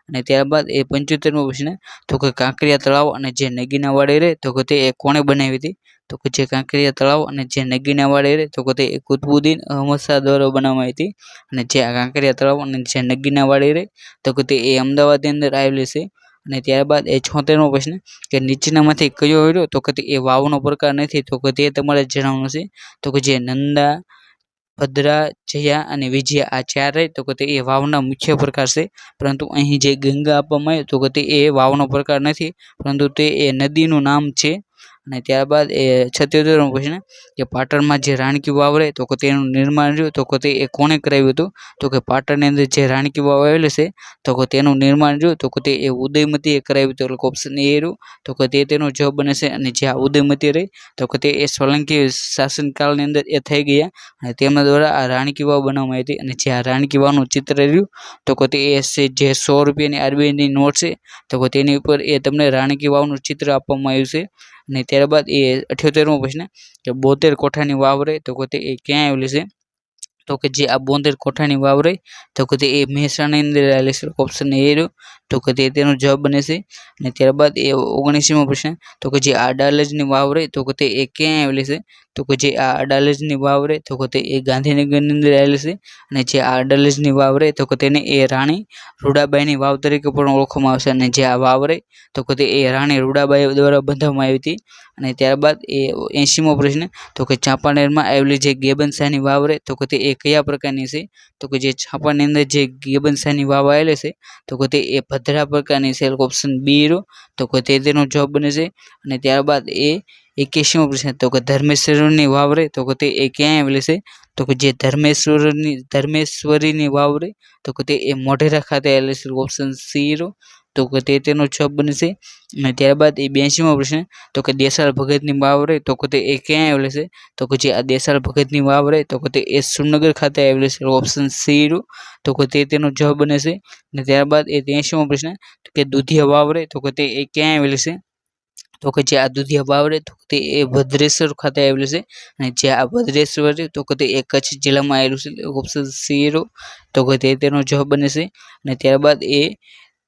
અને ત્યારબાદ એ 75મો પ્રશ્ન તો કે કાંકરિયા તળાવ અને જે નગીના વાડે રહે તો કે તે એ કોણે બનાવી હતી તો કે જે કાંકરિયા તળાવ અને જે નગીના વાડે રહે તો કે તે એ કુતુબુદ્દીન અહમદ શાહ દ્વારા બનાવવામાં આવી હતી. અને જે આ કાંકરિયા તળાવ અને જે નગીના વાડે રહે તો કે તે એ અમદાવાદની અંદર આવેલી છે. અને ત્યારબાદ એ 76મો પ્રશ્ન કે નીચેનામાંથી કયો રહ્યો તો કે તે એ વાવનો પ્રકાર નથી તો કે તે તમારે જણાવવાનું છે તો કે જે નંદા ભદ્રા જયા અને વિજયા આ 4 રહે તો કે તે એ વાવના મુખ્ય પ્રકાર છે. પરંતુ અહીં જે ગંગા આપવામાં આવ્યું તો કે તે એ વાવનો પ્રકાર નથી પરંતુ તે એ નદીનું નામ છે. અને ત્યારબાદ એ 77મો પ્રશ્ન કે પાટણમાં જે રાણકી વાવ રહે તો કે તેનું નિર્માણ રહ્યું તો કે તે એ કોણે કરાવ્યું હતું તો કે પાટણની અંદર જે રાણકી વાવ આવેલી છે તો કે તેનું નિર્માણ રહ્યું તો કે તે એ ઉદયમતીએ કરાવ્યું હતું એટલે ઓપ્શન એ રહ્યું તો કે તેનો જવાબ બને છે. અને જે આ ઉદયમતી રહી તો કે તે એ સોલંકી શાસનકાળની અંદર એ થઈ ગયા અને તેમના દ્વારા આ રાણકી વાવ બનાવવામાં આવી હતી. અને જે આ રાણકી વાવનું ચિત્ર રહ્યું તો કે તે એ જે 100 રૂપિયાની RBIની નોટ છે તો કે તેની ઉપર એ તમને રાણકી વાવનું ચિત્ર આપવામાં આવ્યું છે. અને ત્યારબાદ એ 78મો પ્રશ્ન કે 72 કોઠાની વાવ રહે તો કે તે એ ક્યાં આવેલી છે તો કે જે આ 72 કોઠાની વાવ રહી તો કે તે એ મહેસાણાની અંદર આવેલી છે ઓપ્શન એ રહ્યું તો કે તેનો જવાબ બને છે. અને ત્યારબાદ એ 79મો પ્રશ્ન તો કે જે આ ડાલજની વાવ રહી તો કે તે એ ક્યાં આવેલી છે તો કે જે આ અડાલજની વાવ રહે તો કે તે એ ગાંધીનગરની અંદર આવેલી છે અને જે આ અડાલજની વાવ રહે તો કે તેને એ રાણી રૂડાબાઈની વાવ તરીકે પણ ઓળખવામાં આવશે અને જે આ વાવ રહે તો કે તે એ રાણી રૂડાબાઈ દ્વારા બંધાવવામાં આવી હતી અને ત્યારબાદ એ 80મો પ્રશ્ન તો કે ચાંપાનેરમાં આવેલી જે ગેબનશાહની વાવ રહે તો કે તે એ કયા પ્રકારની છે તો કે જે ચાંપાની અંદર જે ગેબનશાહની વાવ આવેલી છે તો કે તે એ ભદ્રા પ્રકારની છે ઓપ્શન બી રો તો કે તેનો જવાબ બને છે અને ત્યારબાદ એ 81મો પ્રશ્ન તો કે ધર્મેશ્વરની વાવ રહે તો કે તે એ ક્યાં આવેલી છે તો કે જે ધર્મેશ્વરીની વાવ રહે તો કે તે એ મોઢેરા ખાતે આવેલી છે ઓપ્શન સી રો તો કે તેનો જવાબ બને છે અને ત્યારબાદ એ 82મો પ્રશ્ન તો કે દેસાળ ભગતની વાવ રહે તો કે તે એ ક્યાં આવેલી છે તો કે જે આ દેસાળ ભગતની વાવ રહે તો કે તે એ સુરનગર ખાતે આવેલી છે ઓપ્શન સી રો તો કે તેનો જવાબ બને છે અને ત્યારબાદ એ 83મો પ્રશ્ન તો કે દુધિયા વાવ રહે તો કે તે એ ક્યાં આવેલી છે તો કે જે આ દુધિયા વાવ રહે તો તે એ ભદ્રેશ્વર ખાતે આવેલું છે અને જે આ ભદ્રેશ્વર છે તો કે તે એ કચ્છ જિલ્લામાં આવેલું છે ઓપ્શન સી રો તો કે તેનો જવાબ બને છે અને ત્યારબાદ એ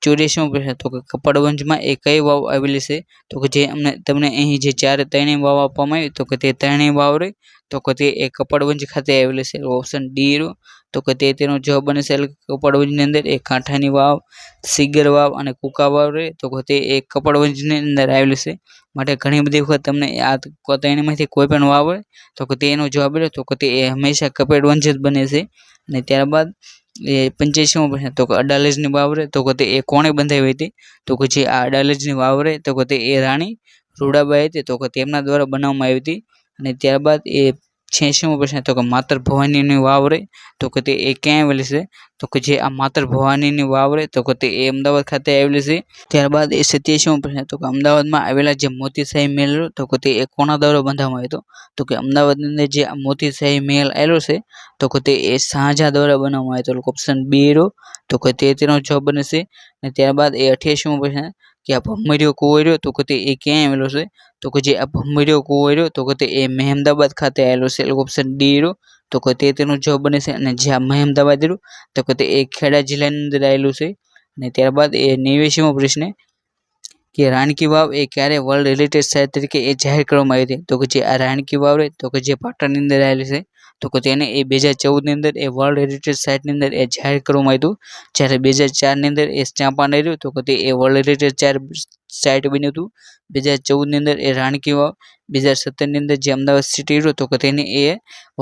84મો પ્રશ્ન તો કે કપડવંજમાં એ કઈ વાવ આવેલી છે તો કે જે તમને અહીં જે ત્રણેય વાવ આપવામાં આવી તો કે તે ત્રણેય વાવ રહે તો કે તે એ કપડવંજ ખાતે આવેલી છે ઓપ્શન ડી રો તો કે તેનો જવાબ બને છે કપડવંજની અંદર એ કાંઠાની વાવ સિગર વાવ અને કુકા વાવ રહે તો કે તે એ કપડવંજની અંદર આવેલી છે માટે ઘણી બધી વખત તમને આ ત્રણેયમાંથી કોઈ પણ વાવ હોય તો કે તેનો જવાબ મળે તો કે તે એ હંમેશા કપડવંજ જ બને છે અને ત્યારબાદ એ 85મો પ્રશ્ન તો કે અડાલજની વાવ રહે તો કે તે એ કોણે બંધાવી હતી તો કે જે આ અડાલજની વાવ રહે તો કે તે એ રાણી રૂડાબાઈ હતી તો કે તેમના દ્વારા બનાવવામાં આવી હતી અને ત્યારબાદ એ 86મો પ્રશ્ન તો કે માતર ભવાનીની વાવ રહે તો કે તે એ ક્યાં આવેલી છે તો કે જે આ માતર ભવાનીની વાવ રહે તો કે તે એ અમદાવાદ ખાતે આવેલી છે ત્યારબાદ એ 87મો પ્રશ્ન તો કે અમદાવાદમાં આવેલા જે મોતીશાહી મહેલ તો કે તે એ કોના દ્વારા બંધાવવામાં આવ્યો હતો તો કે અમદાવાદની અંદર જે આ મોતીશાહી મહેલ આવેલો છે તો કે તે એ શાહજહાં દ્વારા બનાવવામાં આવ્યો હતો ઓપ્શન બી રો તો કે તેનો જવાબ બને છે અને ત્યારબાદ એ 88મો પ્રશ્ન કે આ ભમરીયો કૂવો રહ્યો તો કે તે એ ક્યાં આવેલો છે તો કે જે આ ભમરીયો કૂવો રહ્યો તો કે તે એ મહેમદાબાદ ખાતે આવેલો છે ઓપ્શન ડી રો તો કે તેનો જવાબ બને છે અને જે આ મહેમદાબાદ રહ્યું તો કે તે એ ખેડા જિલ્લાની અંદર આવેલું છે અને ત્યારબાદ એ 89મો પ્રશ્ન કે રાણકી વાવ એ ક્યારે વર્લ્ડ હેરિટેજ સાઇટ તરીકે એ જાહેર કરવામાં આવી હતી તો કે જે આ રાણકી વાવ રહે તો કે જે પાટણની અંદર આવેલી છે તો કે તેને એ 2014ની અંદર એ વર્લ્ડ હેરિટેજ સાઇટની અંદર એ જાહેર કરવામાં આવ્યું જ્યારે 2004ની અંદર એ ચાંપાનેર રહ્યું તો કે તે એ વર્લ્ડ હેરિટેજ સાઇટ બન્યું હતું 2014ની અંદર એ રાણકી વાવ 2017ની અંદર જે અમદાવાદ સિટી રહ્યું તો કે તેને એ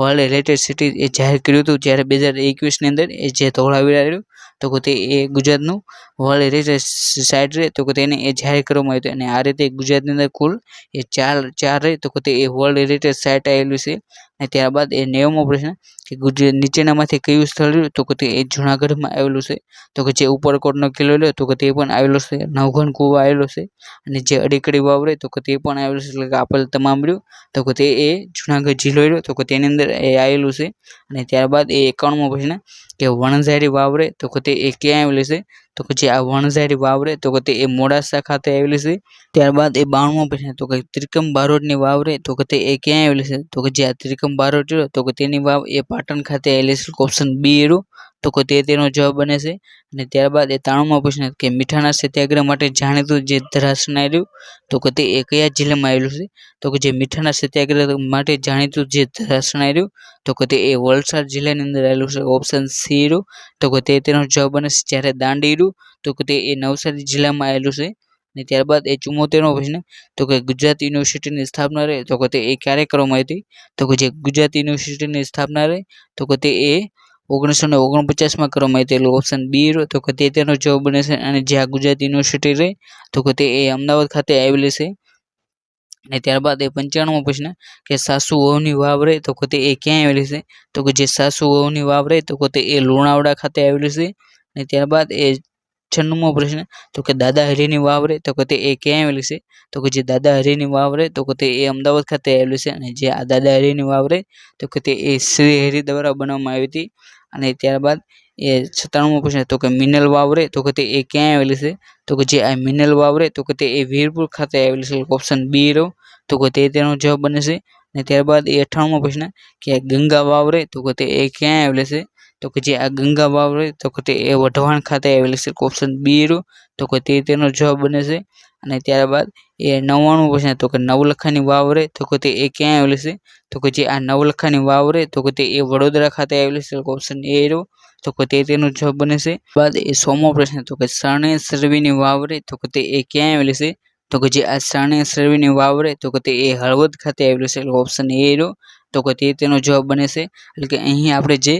વર્લ્ડ હેરિટેજ સિટી એ જાહેર કર્યું હતું જ્યારે 2021ની અંદર એ જે ધોળાવીરા રહ્યું તો કે તે એ ગુજરાતનું વર્લ્ડ હેરિટેજ સાઇટ રહે તો કે તેને એ જાહેર કરવામાં આવ્યું અને આ રીતે ગુજરાતની અંદર કુલ એ ચાર રહે તો કે તે એ વર્લ્ડ હેરિટેજ સાઇટ આવેલું છે અને ત્યારબાદ એ 90મો પ્રશ્ન કે ગુજરાત નીચેનામાંથી કયું સ્થળ રહ્યું તો કે તે એ જૂનાગઢમાં આવેલું છે તો કે જે ઉપરકોટનો કિલ્લો રહ્યો તો કે તે પણ આવેલો છે નવઘણ કૂવો આવેલો છે અને જે અડીકડી વાવ રહે તો કે તે પણ આવેલું છે એટલે કે આપેલ તમામ રહ્યું તો કે તે એ જૂનાગઢ જિલ્લો રહ્યો તો કે તેની અંદર એ આવેલું છે અને ત્યારબાદ એ 91મો પ્રશ્ન કે વણઝારી વાવ રહે તો કે તે એ ક્યાં આવેલી છે તો કે જે આ વણઝારી વાવ રહે તો કે તે એ મોડાસા ખાતે આવેલી છે ત્યારબાદ એ 92મો પ્રશ્ન તો કે ત્રિકમ બારોટની વાવ રહે તો કે તે એ ક્યાં આવેલી છે તો કે જે આ ત્રિકમ બારોટ રહ્યો તો કે તેની વાવ એ પાટણ ખાતે આવેલી છે ઓપ્શન બી રો તો કે તેનો જવાબ બને છે અને ત્યારબાદ એ 93મો પ્રશ્ન કે મીઠાના સત્યાગ્રહ માટે જાણીતું જે ધરાસણા રહ્યું તો કે તે એ કયા જિલ્લામાં આવેલું છે તો કે જે મીઠાના સત્યાગ્રહ માટે જાણીતું જે ધરાસણા રહ્યું તો કે તે એ વલસાડ જિલ્લાની અંદર આવેલું છે ઓપ્શન સી રો તો કે તેનો જવાબ બને છે જ્યારે દાંડી રહ્યું તો કે તે એ નવસારી જિલ્લામાં આવેલું છે અને ત્યારબાદ એ 74મો પ્રશ્ન તો કે ગુજરાત યુનિવર્સિટીની સ્થાપના રહે તો કે તે એ ક્યારે કરવામાં આવી હતી તો કે જે ગુજરાત યુનિવર્સિટીની સ્થાપના રહે તો કે તે એ 1949માં કરવામાં આવી હતી ઓપ્શન બી રો તો કે તેનો જવાબ બને છે અને જે આ ગુજરાત યુનિવર્સિટી રહે તો કે તે એ અમદાવાદ ખાતે આવેલી છે અને ત્યારબાદ એ 95મો પ્રશ્ન કે સાસુ વહુની વાવ રહે તો કે તે એ ક્યાં આવેલી છે તો કે જે સાસુ વહુની વાવ રહે તો કે તે એ લુણાવાડા ખાતે આવેલી છે અને ત્યારબાદ એ 96મો પ્રશ્ન તો કે દાદા હરીની વાવ રહે તો કે તે એ ક્યાં આવેલી છે તો કે જે દાદા હરીની વાવ રહે તો કે તે એ અમદાવાદ ખાતે આવેલી છે અને જે આ દાદા હરીની વાવ રહે તો કે તે એ શ્રી હરિ દ્વારા બનાવવામાં આવી હતી અને ત્યારબાદ એ 97મો પ્રશ્ન તો કે મિનલ વાવ રહે તો કે તે એ ક્યાં આવેલી છે તો કે જે આ મિનલ વાવ રહે તો કે તે એ વીરપુર ખાતે આવેલી છે ઓપ્શન બી રો તો કે તેનો જવાબ બને છે અને ત્યારબાદ એ 98મો પ્રશ્ન કે ગંગા વાવ રહે તો કે તે એ ક્યાં આવેલી છે તો કે જે આ ગંગા વાવ રહી તો કે તે એ વઢવાણ ખાતે આવેલી છે. ઓપ્શન બી રહ્યો તો કે તેનો જવાબ બને છે. અને ત્યારબાદ એ 99 પ્રશ્ન તો કે નવલખાની વાવ રહે તો કે તે એ ક્યાં આવેલી છે? તો કે જે આ નવલખાની વાવ રહે તો કે તે એ વડોદરા ખાતે આવેલી છે. ઓપ્શન એ રહ્યો તો કે તેનો જવાબ બને છે. બાદ એ 100મો પ્રશ્ન તો કે શરણે સરવીની વાવ રહે તો કે તે એ ક્યાં આવેલી છે? તો કે જે આ શરણે સરવીની વાવ રહે તો કે તે એ હળવદ ખાતે આવેલી છે. ઓપ્શન એ રહ્યો તો કે તેનો જવાબ બને છે. એટલે કે અહીં આપણે જે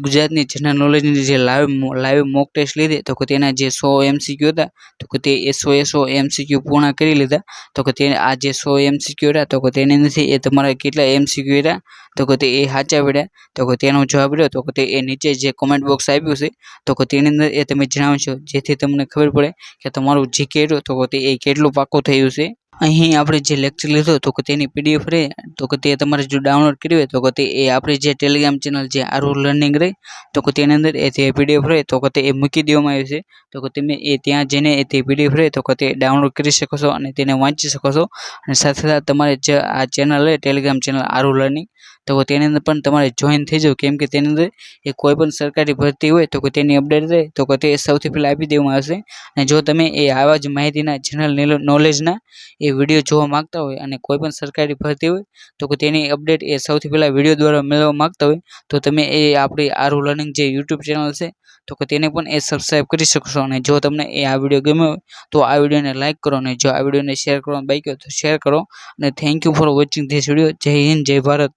ગુજરાતની જનરલ નોલેજની જે લાઈવ મોક ટેસ્ટ લીધી તો કે તેના જે 100 MCQ હતા તો કે તે 100 MCQ પૂર્ણ કરી લીધા. તો કે તે આ જે 100 MCQ હતા તો કે તેની નથી એ તમારા કેટલા MCQ હતા તો કે તે એ સાચા પડ્યા તો કે તેનો જવાબ રહ્યો તો કે તે એ નીચે જે કોમેન્ટ બોક્સ આપ્યું છે તો કે તેની અંદર એ તમે જણાવશો જેથી તમને ખબર પડે કે તમારું જીકે રહ્યું તો કે તે એ કેટલું પાકું થયું છે. અહીં આપણે જે લેક્ચર લીધો તો કે તેની PDF રહે તો કે તે તમારે જો ડાઉનલોડ કરવી હોય તો કે તે એ આપણી જે ટેલિગ્રામ ચેનલ જે આરુ લર્નિંગ રહી તો કે તેની અંદર એ તે PDF રહે તો કે તે એ મૂકી દેવામાં આવી છે. તો કે તમે એ ત્યાં જઈને એ તે PDF રહે તો કે તે ડાઉનલોડ કરી શકો છો અને તેને વાંચી શકો છો. અને સાથે સાથે તમારે જે આ ચેનલ રહે ટેલિગ્રામ ચેનલ આરુ લર્નિંગ તો કે તેની અંદર પણ તમારે જોઈન થઈ જાવ કેમ કે તેની અંદર એ કોઈ પણ સરકારી ભરતી હોય તો કે તેની અપડેટ રહે તો કે તે સૌથી પહેલાં આપી દેવામાં આવશે. અને જો તમે એ આવા જ માહિતીના જનરલ નોલેજના એ વિડીયો જોવા માંગતા હોય અને કોઈ પણ સરકારી ભરતી હોય તો કે તેની અપડેટ એ સૌથી પહેલાં વિડીયો દ્વારા મેળવવા માંગતા હોય તો તમે એ આપણી આરુ લર્નિંગ જે YouTube ચેનલ છે તો કે તેને પણ એ સબસ્ક્રાઈબ કરી શકશો. અને જો તમને એ આ વિડીયો ગમ્યો હોય તો આ વિડીયોને લાઇક કરો અને જો આ વિડીયોને શેર કરવાનું બાકી હોય તો શેર કરો. અને thank you for watching this video. જય હિન્દ, જય ભારત.